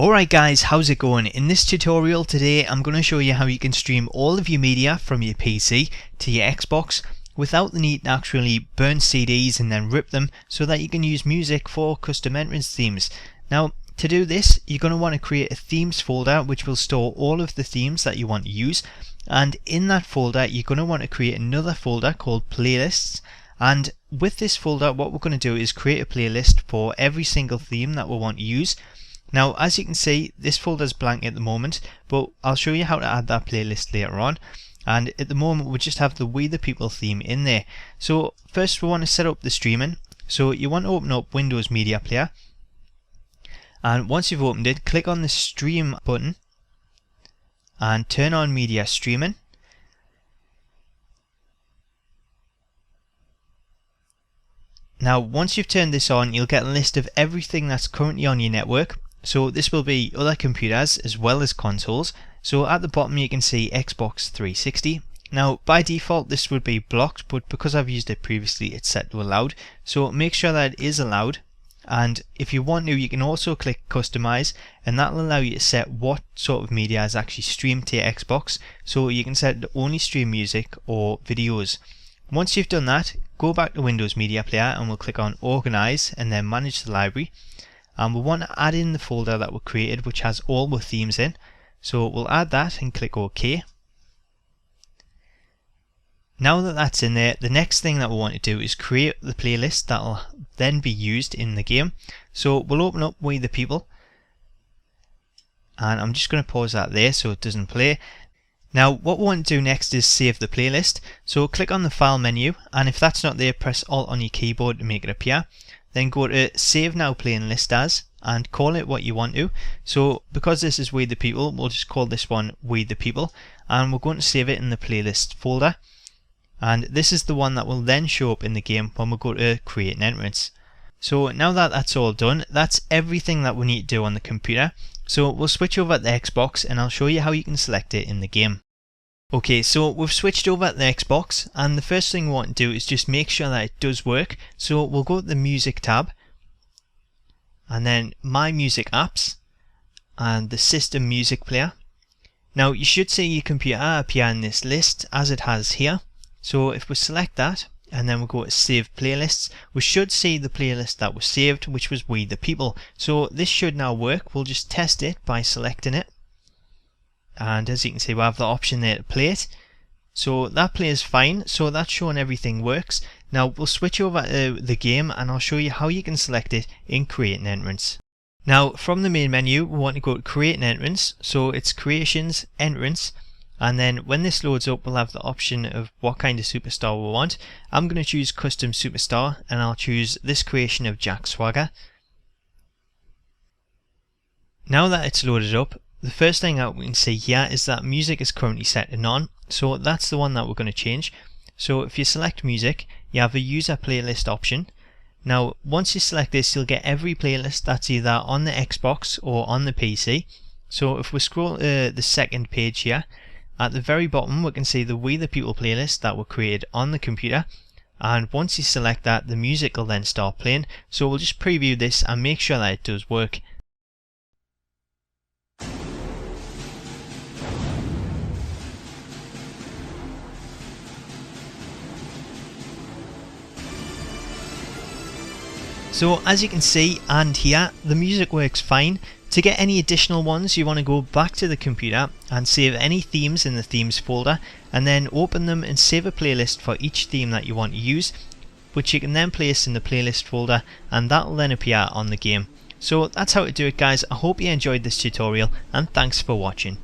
Alright guys, how's it going? In this tutorial today I'm going to show you how you can stream all of your media from your PC to your Xbox without the need to actually burn CDs and then rip them so that you can use music for custom entrance themes. Now to do this you're going to want to create a themes folder which will store all of the themes that you want to use, and in that folder you're going to want to create another folder called playlists, and with this folder what we're going to do is create a playlist for every single theme that we want to use. Now as you can see this folder is blank at the moment, but I'll show you how to add that playlist later on, and at the moment we just have the We the People theme in there. So first we want to set up the streaming, so you want to open up Windows Media Player, and once you've opened it click on the stream button and turn on media streaming. Now once you've turned this on you'll get a list of everything that's currently on your network. So this will be other computers as well as consoles. So at the bottom you can see Xbox 360. Now by default this would be blocked, but because I've used it previously it's set to allowed. So make sure that it is allowed, and if you want to you can also click customize, and that will allow you to set what sort of media is actually streamed to your Xbox. So you can set to only stream music or videos. Once you've done that, go back to Windows Media Player and we'll click on Organize and then Manage the Library. And we'll want to add in the folder that we created which has all the themes in. So we'll add that and click OK. Now that that's in there, the next thing that we want to do is create the playlist that will then be used in the game. So we'll open up We the People, and I'm just going to pause that there so it doesn't play. Now what we want to do next is save the playlist. So click on the file menu, and if that's not there press Alt on your keyboard to make it appear. Then go to Save Now Playlist As and call it what you want to. So because this is We the People, we'll just call this one We the People, and we're going to save it in the playlist folder. And this is the one that will then show up in the game when we go to create an entrance. So now that that's all done, that's everything that we need to do on the computer. So we'll switch over to the Xbox and I'll show you how you can select it in the game. Okay, so we've switched over to the Xbox, and the first thing we want to do is just make sure that it does work. So we'll go to the Music tab and then My Music Apps and the System Music Player. Now you should see your computer appear in this list as it has here. So if we select that and then we'll go to Save Playlists, we should see the playlist that was saved, which was We the People. So this should now work. We'll just test it by selecting it. And as you can see we have the option there to play it. So that plays fine, so that's showing everything works. Now we'll switch over to the game and I'll show you how you can select it in Create an Entrance. Now from the main menu we want to go to Create an Entrance, so it's Creations, Entrance, and then when this loads up we'll have the option of what kind of superstar we want. I'm going to choose Custom Superstar and I'll choose this creation of Jack Swagger. Now that it's loaded up, the first thing that we can see here is that music is currently set to none, so that's the one that we're going to change. So if you select music, you have a user playlist option. Now once you select this you'll get every playlist that's either on the Xbox or on the PC. So if we scroll to the second page here, at the very bottom we can see the We the People playlist that were created on the computer, and once you select that the music will then start playing. So we'll just preview this and make sure that it does work. So as you can see and hear, the music works fine. To get any additional ones you want to go back to the computer and save any themes in the themes folder, and then open them and save a playlist for each theme that you want to use, which you can then place in the playlist folder, and that will then appear on the game. So that's how to do it guys. I hope you enjoyed this tutorial and thanks for watching.